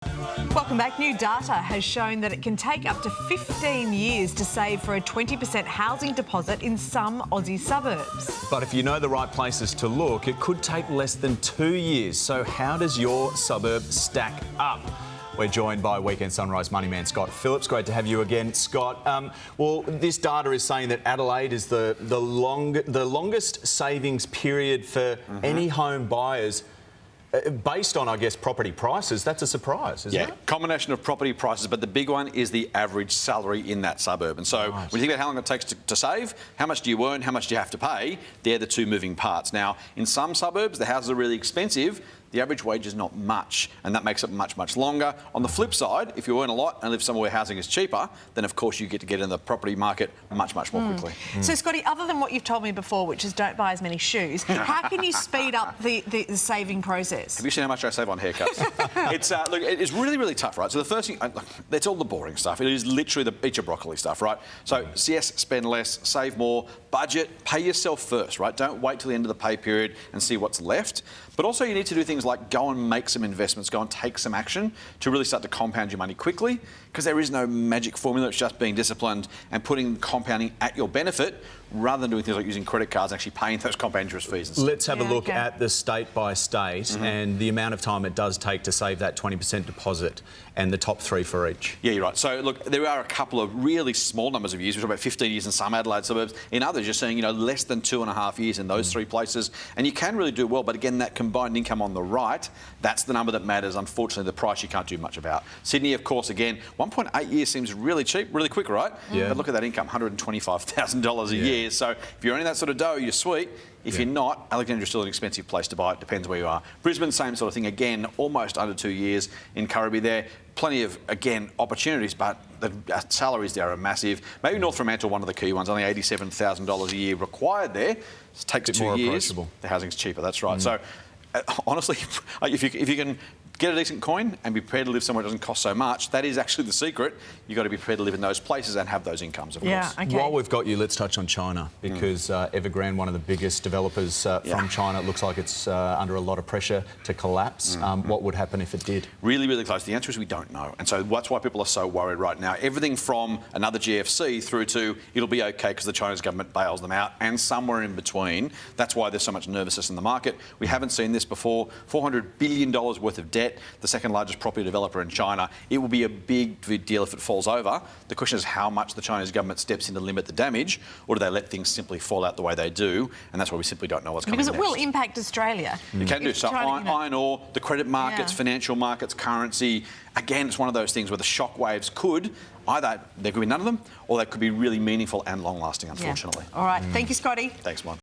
Welcome back. New data has shown that it can take up to 15 years to save for a 20% housing deposit in some Aussie suburbs. But if you know the right places to look, it could take less than 2 years. So how does your suburb stack up? We're joined by Weekend Sunrise money man Scott Phillips. Great to have you again, Scott. Well, this data is saying that Adelaide is the longest savings period for any home buyers. Based on, I guess, property prices. That's a surprise, isn't it? Yeah, combination of property prices, but the big one is the average salary in that suburb. And so when you think about how long it takes to save, how much do you earn, how much do you have to pay, they're the two moving parts. Now, in some suburbs, the houses are really expensive. The average wage is not much, and that makes it much, much longer. On the flip side, if you earn a lot and live somewhere where housing is cheaper, then of course you get to get in the property market much, much more quickly. So, Scotty, other than what you've told me before, which is don't buy as many shoes, how can you speed up the saving process? Have you seen how much I save on haircuts? Look, it's really, really tough, right? So the first thing, it's all the boring stuff. It is literally the eat your broccoli stuff, right? So yes, spend less, save more, budget, pay yourself first, right? Don't wait till the end of the pay period and see what's left. But also you need to do things like go and make some investments, go and take some action to really start to compound your money quickly, because there is no magic formula. It's just being disciplined and putting compounding at your benefit rather than doing things like using credit cards and actually paying those compound interest fees. Let's have a look at the state by state and the amount of time it does take to save that 20% deposit and the top three for each. Yeah, you're right. So, look, there are a couple of really small numbers of years. We're talking about 15 years in some Adelaide suburbs. In others, you're seeing, less than 2.5 years in those three places. And you can really do well. But again, that combined income on the right, that's the number that matters. Unfortunately, the price you can't do much about. Sydney, of course, again, 1.8 years seems really cheap, really quick, right? Yeah. But look at that income, $125,000 a year. So if you're earning that sort of dough, you're sweet. If you're not, Alexandria's still an expensive place to buy. It depends where you are. Brisbane, same sort of thing. Again, almost under 2 years in Currabee there. Plenty of, again, opportunities, but the salaries there are massive. Maybe North Fremantle, one of the key ones, only $87,000 a year required there. It takes 2 years. The housing's cheaper, that's right. So, honestly, if you can get a decent coin and be prepared to live somewhere that doesn't cost so much, that is actually the secret. You've got to be prepared to live in those places and have those incomes, of course. Okay. While we've got you, let's touch on China, because Evergrande, one of the biggest developers from China, it looks like it's under a lot of pressure to collapse. What would happen if it did? Really, really close. The answer is we don't know. And so that's why people are so worried right now. Everything from another GFC through to it'll be okay because the Chinese government bails them out, and somewhere in between. That's why there's so much nervousness in the market. We haven't seen this before. $400 billion worth of debt, the second largest property developer in China. It will be a big deal if it falls over. The question is how much the Chinese government steps in to limit the damage, or do they let things simply fall out the way they do? And that's why we simply don't know what's coming next. Because it will impact Australia. It can do. So iron ore, the credit markets, financial markets, currency. Again, it's one of those things where the shock waves could, either there could be none of them, or they could be really meaningful and long-lasting, unfortunately. All right. Thank you, Scotty. Thanks, Mon.